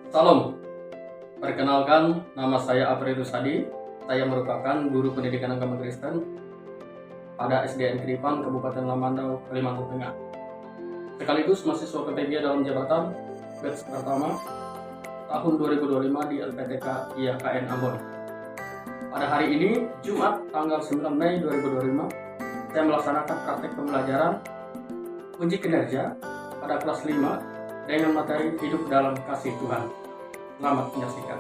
Salam, perkenalkan nama saya April Rusadi. Saya merupakan guru pendidikan agama Kristen pada SDN Kedipan, Kabupaten Lamandau, Kalimantan Tengah. Sekaligus mahasiswa PTG dalam jabatan batch pertama tahun 2025 di LPTK IAKN Ambon. Pada hari ini, Jumat tanggal 9 Mei 2025, saya melaksanakan praktek pembelajaran uji kinerja pada kelas 5 dengan materi hidup dalam kasih Tuhan. Selamat menyaksikan.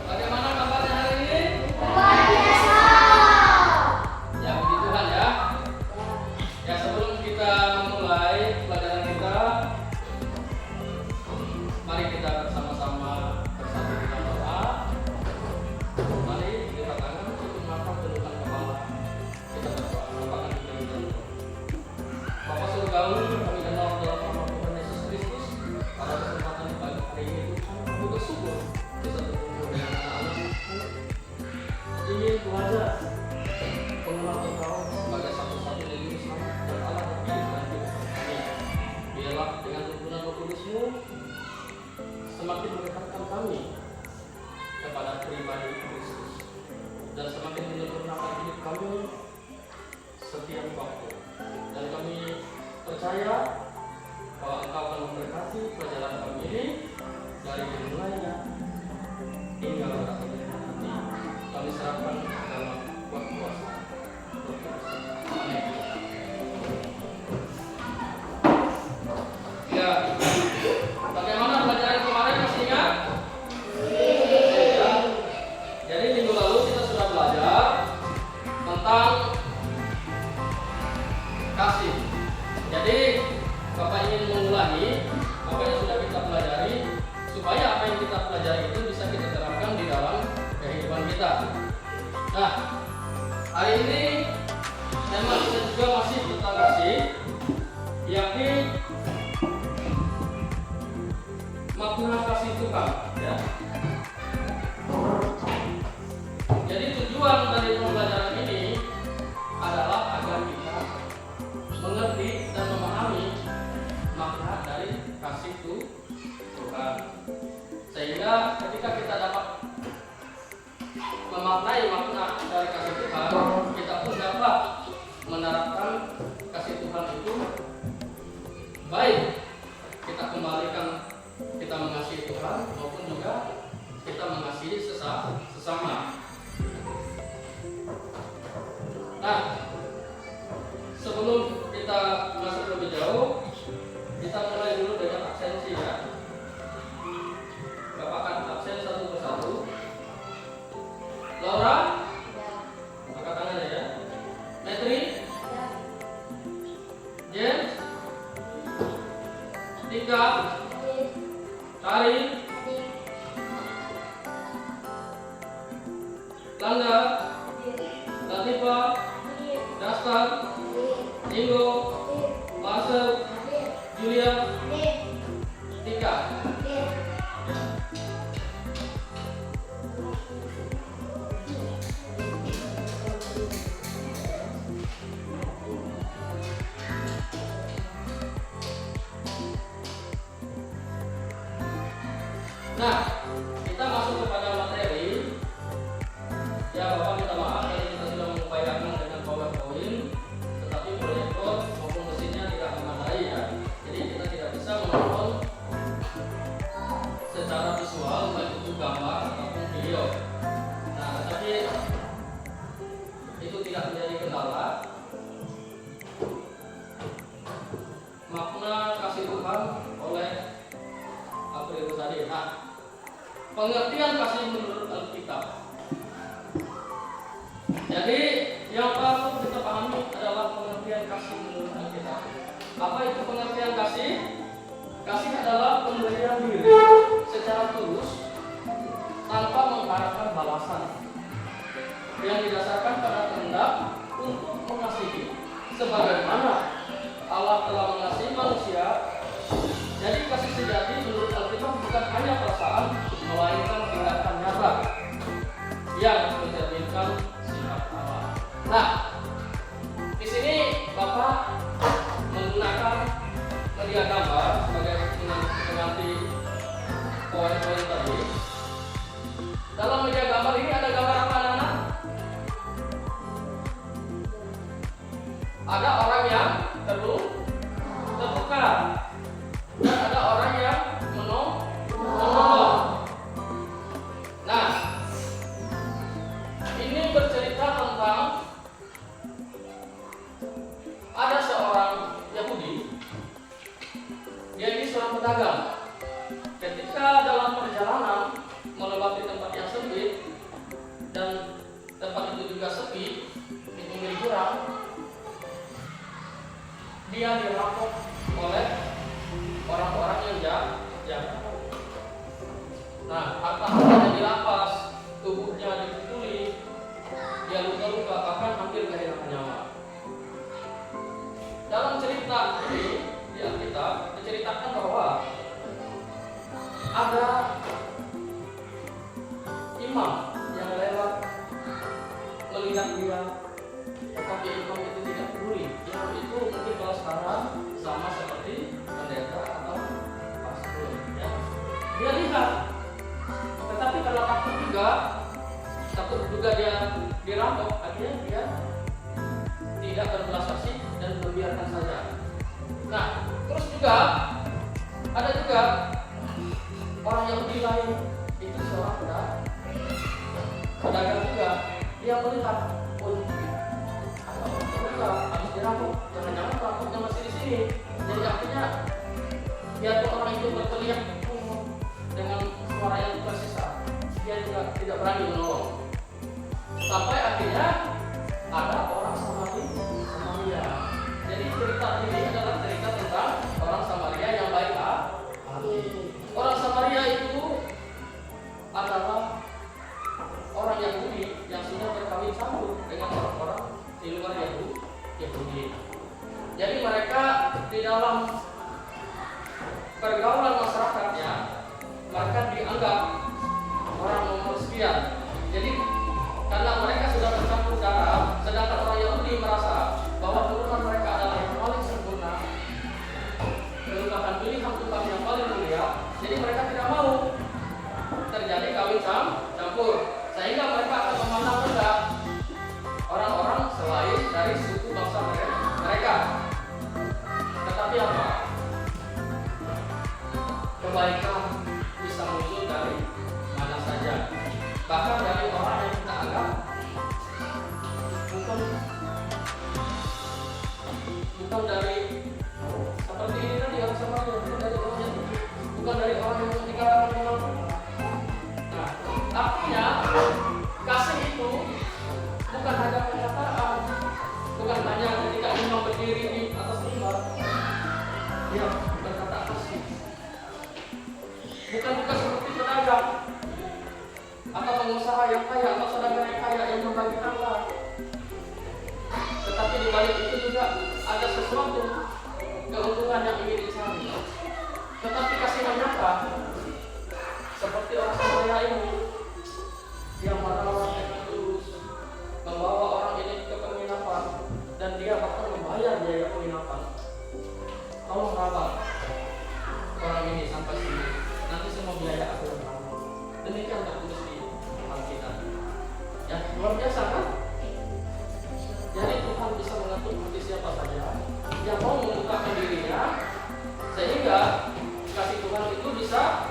Bagaimana kabarnya hari ini? Luar biasa. Ya, puji Tuhan ya. Ya, sebelum kita memulai pelajaran kita, mari kita bersama-sama bersatu kita berdoa. Mari kita tangan untuk mengangkat kedudukan kepala. Kita berdoa. Apakah kita berdoa? Bapa Surgawi, kami kenal dalam nama Tuhan Yesus Kristus. Pada kesempatan pagi hari ini, kami bersyukur bisa bertemu dengan anak-anak ingin belajar mengenal Engkau sebagai satu-satunya juru selamat dan Allah terpilih dalam hidup kami. Biarlah dengan tuntunan Roh Kudus-Mu semakin mendekatkan kami kepada pribadi Kristus dan semakin menyempurnakan hidup kami setiap waktu. Dan kami percaya bahwa Engkau akan memberkati pelajaran kami ini dari dimulainya hingga berakhirnya nanti. Kami serahkan dalam waktu kuasa. Amin. Ya, bagaimana pelajaran kemarin, masih ingat? Ya. Jadi minggu lalu kita sudah belajar tentang kasih. Jadi Bapak ingin mengulangi apa yang sudah kita pelajari supaya apa yang kita pelajari itu bisa kita terapkan di dalam kehidupan kita. Nah, hari ini tema kita juga masih tentang kasih, yakni makna kasih Tuhan. Ya. Jadi tujuan dari pembelajaran ini adalah agar kita mengerti dan memahami makna dari kasih Tuhan. Sehingga ketika kita dapat memaknai makna dari kasih Tuhan, kita pun dapat menerapkan kasih Tuhan itu baik kita kembalikan, kita mengasihi Tuhan maupun juga kita mengasihi sesama. Nah, sebelum kita masuk lebih jauh, kita mulai dulu dengan absensi ya. Bapak akan absen satu persatu. Laura, angkat tangan ya. Metri, James, Tika, Kari, Langga, Latifa, Dastar, Ingo, Marcel, Julia, Tika. Nah, kita masuk kepada materi. Ya, Bapak minta maaf tadi kita sudah mengupayakan dengan PowerPoint, tetapi proyektor maupun mesinnya tidak memadai ya. Jadi kita tidak bisa menonton secara visual baik itu gambar ataupun video. Nah, tetapi itu tidak menjadi kendala. Makna kasih Tuhan oleh April Rusadi. Nah, pengertian kasih menurut Alkitab. Jadi yang perlu kita pahami adalah pengertian kasih menurut Alkitab. Apa itu pengertian kasih? Kasih adalah pemberian diri secara tulus tanpa mengharapkan balasan, yang didasarkan pada kehendak untuk mengasihi sebagaimana Allah telah mengasihi manusia. Jadi kasih sejati menurut Alkitab bukan hanya perasaan, melainkan tindakan nyata yang mencerminkan sifat Allah. Nah, di sini Bapak menggunakan media gambar sebagai pengganti poin-poin Ada orang yang terluka, dan ada orang yang menolong. Nah, ini bercerita tentang ada seorang Yahudi. Dia ini seorang pedagang. Ketika dalam perjalanan melewati tempat yang sempit dan tempat itu juga sepi di pinggir jurang, dia dirampok oleh orang-orang yang jahat. Nah, harta-hartanya dirampas, tubuhnya dipukuli, dia luka-luka, bahkan hampir kehilangan nyawa. Dalam cerita ini di Alkitab diceritakan bahwa ada imam yang lewat melihat dia, tetapi imam itu tidak peduli. Imam itu mungkin kalau sekarang sama seperti pendeta atau pastor, ya. Dia lihat, tetapi karena takut juga dia dirampok, akhirnya dia tidak berbelas kasih dan membiarkan saja. Nah, terus juga ada juga orang Yahudi lain, itu seorang pedagang juga. Dia melihat, oh, ada orang terluka, habis dirampok, jangan-jangan perampoknya masih di sini. Jadi akhirnya biarpun orang itu berteriak dengan suara yang tersisa, dia juga tidak berani menolong. Sampai akhirnya ada orang Samaria. Jadi cerita ini adalah cerita tentang orang Samaria yang baik hati. Orang Samaria itu adalah orang Yahudi yang sudah berkawin campur dengan orang-orang di luar Yahudi. Jadi mereka di dalam pergaulan masyarakatnya, mereka dianggap orang nomor sekian. Jadi karena mereka sudah bercampur darah, sedangkan orang Yahudi merasa bahwa turunan mereka adalah yang paling sempurna, merupakan pilihan Tuhan yang paling mulia. Jadi mereka tidak mau terjadi kawin campur, sehingga mereka akan memandang rendah orang-orang selain dari suku bangsa mereka. Tetapi apa? Kebaikan bisa muncul dari mana saja, bahkan dari orang yang kita anggap bukan dari seperti ini tadi orang Samaria, bukan dari orang yang dikatakan orang. Nah, artinya kasih itu bukan hanya perkataan, bukan hanya ketika imam berdiri di atas mimbar dia berkata kasih, bukan juga seperti pedagang atau pengusaha yang kaya atau saudagar yang kaya yang membagi harta. Tetapi di balik itu juga ada sesuatu keuntungan yang ingin dicari. Tetapi kasih menyapa seperti orang Samaria ini, dia merawat dengan tulus, membawa orang ini ke penginapan, dan dia bahkan membayar biaya penginapan. Tolong rawat orang ini sampai sini, nanti semua biaya aku yang tanggung. Demikian tertulis di Alkitab. Ya, luar biasa kan? Jadi Tuhan bisa mengatur hati siapa saja yang mau membukakan dirinya, sehingga kasih Tuhan itu bisa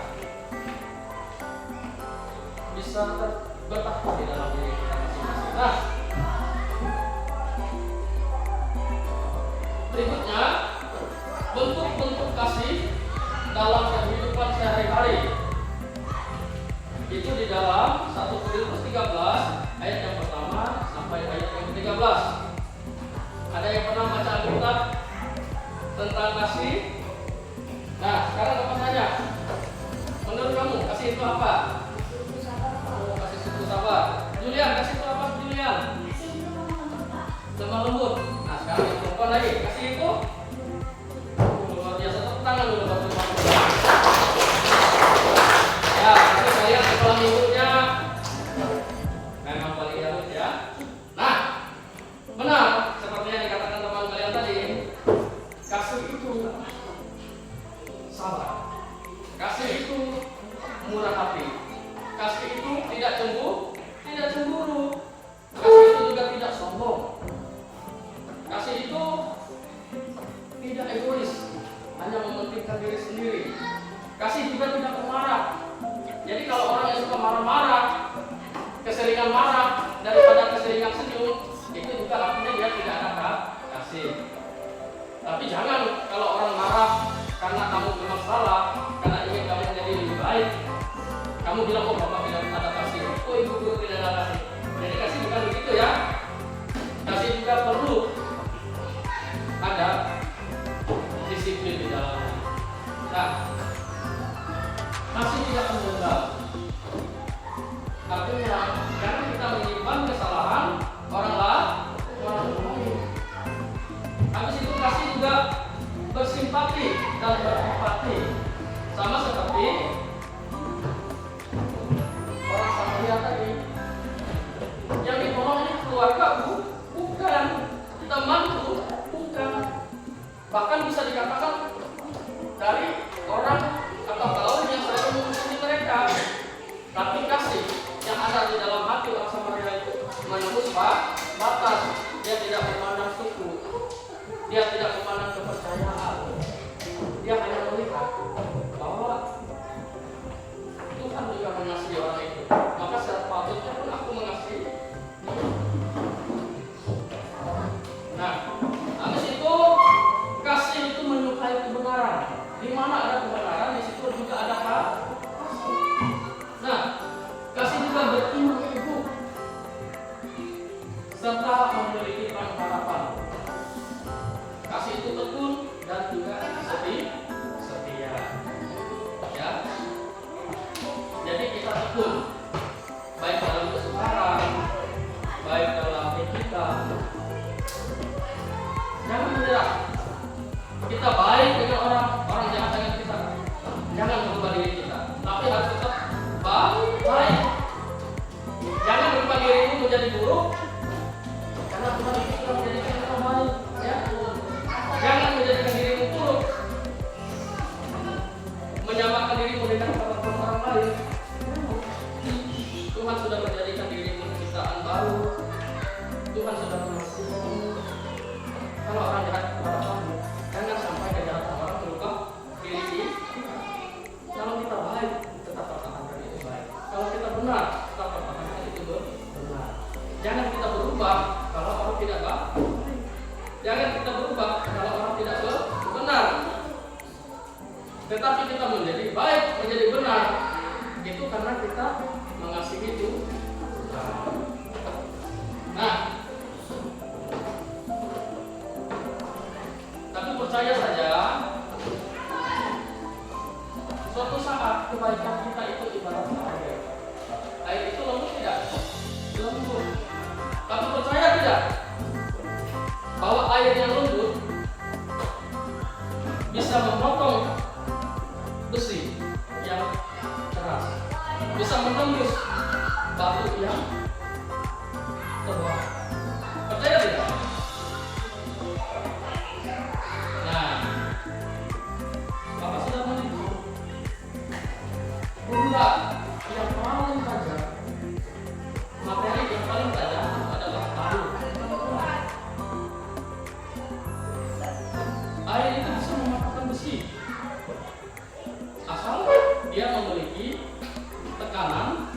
bertahan di dalam diri kita masing-masing. Nah, berikutnya bentuk-bentuk kasih dalam kehidupan sehari-hari. Itu di dalam 1 Korintus 13 ayat yang pertama sampai ayat yang ke-13. Ada yang pernah baca Alkitab tentang kasih? Nah, sekarang apa tanya? Menurut kamu kasih itu apa? Kasih itu sabar. Julian, kasih itu apa Julian? Lemah lembut. Nah, sekarang yang perempuan lagi. Kasih itu? Luar biasa, tepuk tangan dulu buat teman-teman. Ya, nanti kalian setelah minggunya memang paling halus ya. Nah, benar seperti yang dikatakan teman kalian tadi, kasih itu sabar, kasih itu murah hati, kasih itu tidak cemburu, kasih itu juga tidak sombong, kasih itu hanya mementingkan diri sendiri. Kasih juga tidak pemarah. Jadi kalau orang yang suka marah-marah, keseringan marah daripada keseringan senyum, itu juga artinya dia tidak ada kasih. Tapi jangan kalau orang marah karena kamu memang salah, karena ingin kamu menjadi lebih baik, kamu bilang, oh bapak tidak ada kasih, oh ibu guru tidak ada kasih. Jadi kasih bukan begitu ya. Kasih juga perlu ada disiplin di dalamnya. Nah, kasih tidak mendendam. Artinya jangan kita menyimpan kesalahan orang lain. Habis itu kasih juga bersimpati dan berempati, sama seperti orang Samaria tadi. Yang ditolong ini keluarga bukan, temanku bukan, bahkan bisa dikatakan dari orang atau kaum yang selalu menghubungi mereka. Tapi kasih yang ada di dalam hati orang Samaria itu menembus batas. Dia tidak memandang suku, dia tidak memandang kepercayaan, dia hanya melihat bahwa Tuhan juga mengasihi orang itu. Maka sepatutnya pun aku mengasihi. Nah, habis itu kasih itu menyukai kebenaran. Di mana ada kebenaran, di situ juga ada kasih. Nah, kasih juga beriman teguh serta memiliki pengharapan. Kasih itu tekun dan juga setia. Ya. Jadi kita tekun, baik dalam kesukaran, baik dalam kita. Jangan menyerah. Kita baik dengan orang jahat dengan kita. Jangan merubah diri kita, tapi harus tetap baik. Jangan merubah dirimu menjadi buruk, karena Tuhan itu sudah menjadikan kita baik. Ya. Jangan menjadikan dirimu buruk, menyamakan dirimu dengan orang lain. Tuhan sudah menjadikan dirimu ciptaan baru. Tuhan sudah mengasihimu. Kalau orang jahat kepada kamu, jangan sampai kejahatan orang melukai diri. Kalau kita baik, tetap pertahankan itu baik. Kalau kita benar, tetap pertahankan itu benar. Jangan kita berubah kalau orang tidak baik. Jangan kita berubah kalau orang tidak benar. Tetapi kita menjadi baik, menjadi benar. Itu karena kita mengasihi itu. Nah, tapi percaya saja, suatu saat kebaikan kita itu ibarat air. Air itu lembut tidak? Lembut. Tapi percaya tidak bahwa air yang lembut bisa memotong besi yang keras, bisa menembus batu yang tebal. Percaya tidak? Nah, Bapak sudah menunjuk gula yang paling tajam, materi yang paling tajam adalah air. Air itu bisa mematahkan besi, asal dia memiliki tekanan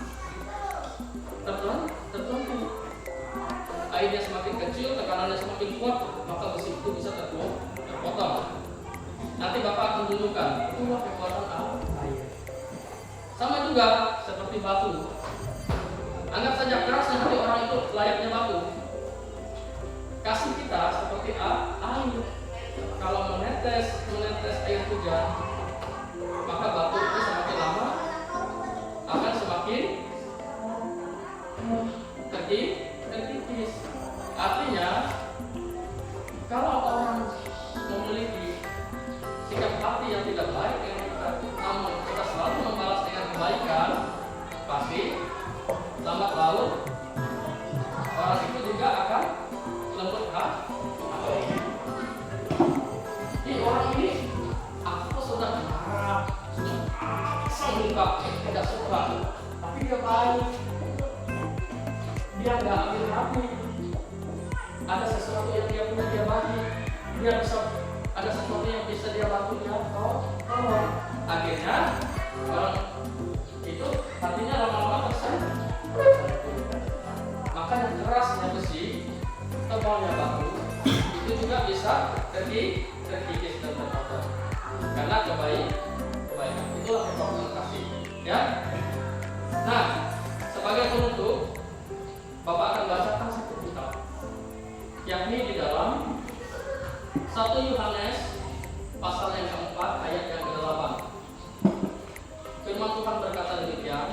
tertentu. Airnya semakin kecil, tekanannya semakin kuat, maka besi itu bisa terpotong. Nanti Bapak akan tunjukkan itulah kekuatan air. Sama juga seperti batu. Anggap saja kerasnya hati orang itu layaknya batu. Kasih kita seperti air. Kalau menetes air hujan, maka batu itu semakin lama akan semakin terkikis. Artinya, kalau orang memiliki sikap hati yang tidak baik dengan kita, namun kita selalu membalas dengan kebaikan, pasti lambat laun orang itu juga akan lembut hati. Orang ini aku sudah marah, sudah muka tidak suka, tapi dia baik, dia nggak ambil hati. Ada sesuatu yang dia punya dia bagi, dia bisa ada sesuatu yang bisa dia bantu dia maunya baku, itu juga bisa terkikis dan terkotor. Karena kebaikan itulah kekuatan kasih, ya. Nah, sebagai penutup, Bapak akan bacakan satu kitab, yakni di dalam 1 Yohanes pasal yang keempat ayat yang ke-8. Firman Tuhan berkata demikian,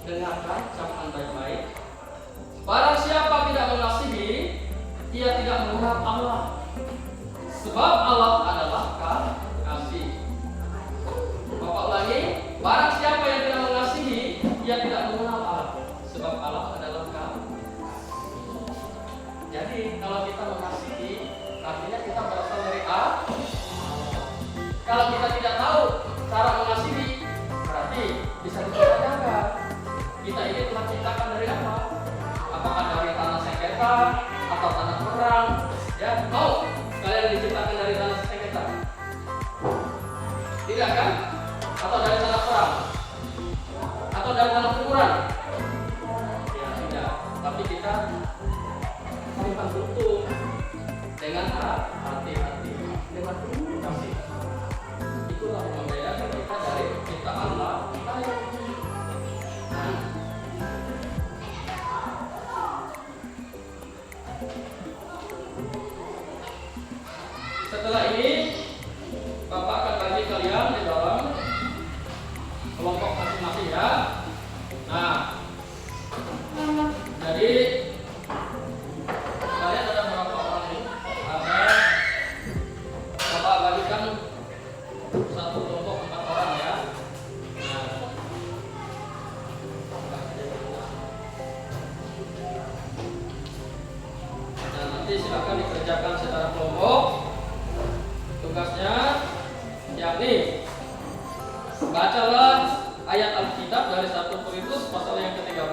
dengarkan camkan baik-baik. Barang siapa tidak mengasihi, ia tidak mengenal Allah, sebab Allah adalah kasih. Bapak ulangi, barang siapa yang tidak mengasihi, ia tidak mengenal Allah, sebab Allah adalah kasih. Jadi kalau kita mengasihi, artinya kita berasal dari Allah. Kalau kita tidak tahu cara mengasihi, berarti bisa dipertanyakan, kita ini Tuhan ciptakan dari apa? Apakah dari tanah sengketa atau tanah perang? Ya, mau kalian diciptakan dari tanah sengketa? Tidak kan? Atau dari tanah perang? Atau dari tanah kuburan? Ya tidak. Tapi kita bukan butuh dengan hati-hati, dengan penuh kasih. Itulah yang membedakan kita dari ciptaan Allah. Setelah ini Bapak akan bagi kalian di dalam kelompok masing-masing, ya. Nah, jadi kalian ada berapa orang nih? Ada, Bapak bagikan satu kelompok 4 orang, ya. Nah, nanti silakan dikerjakan secara kelompok. Tugasnya yakni bacalah ayat Alkitab dari 1 Korintus pasal yang ke-13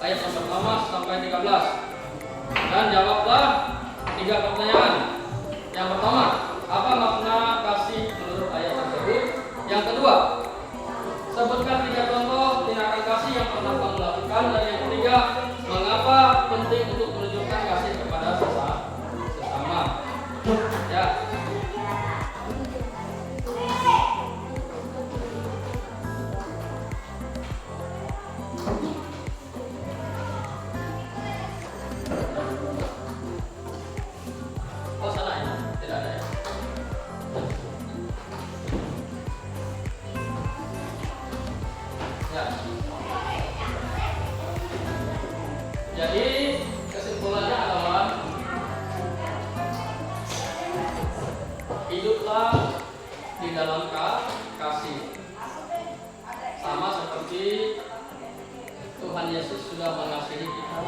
ayat yang pertama sampai 13 dan jawablah 3 pertanyaan. Yang pertama, apa makna kasih menurut ayat tersebut? Yang kedua, sebutkan 3 contoh tindakan kasih yang pernah kamu lakukan. Dan yang ketiga, mengapa penting untuk menunjukkan kasih kepada sesama. Ya. Oh, sana ya? Tidak ada ya? Ya. Jadi kesimpulannya adalah hiduplah di dalam kasih, sama seperti Tuhan Yesus sudah mengasihi kita.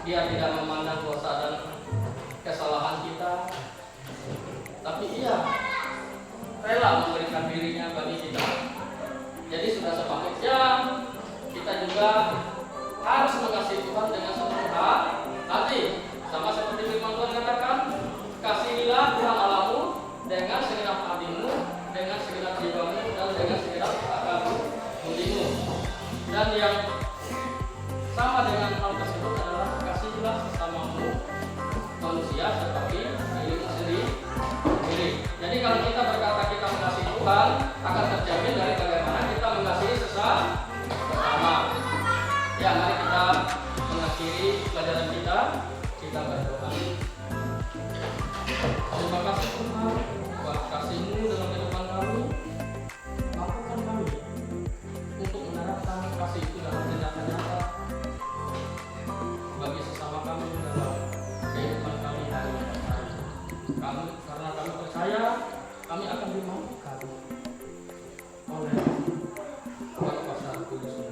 Dia tidak memandang dosa dan kesalahan kita, tapi Ia rela memberikan dirinya bagi kita. Jadi sudah sepatutnya kita juga harus mengasihi Tuhan dengan sepenuh hati, sama seperti firman Tuhan katakan, kasihilah Tuhan Allahmu dengan segenap hatimu, dengan segenap jiwamu, dan dengan segenap budimu. Dan yang sama dengan hal tersebut adalah kasihilah sesamamu manusia seperti dirimu sendiri. Jadi kalau kita berkata kita mengasihi Tuhan, akan terjamin dari bagaimana kita mengasihi sesama. Ya, mari kita mengakhiri pelajaran kita. Kita berdoa. Terima kasih Tuhan buat kasih-Mu dalam kehidupan kami. Mampukan kami untuk menerapkan kasih itu dalam tindakan nyata bagi sesama kami dalam kehidupan kami hari-hari. Karena kami percaya kami akan dimampukan oleh Tuhan kuasa Kudus-Mu.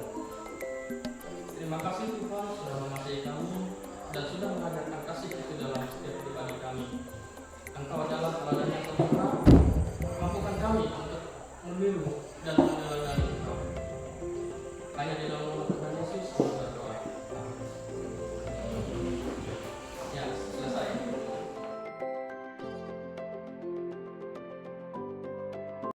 Terima kasih Tuhan sudah mengasihi kami dan sudah mengajarkan kasih itu dalam setiap pribadi kami. Engkau adalah teladan yang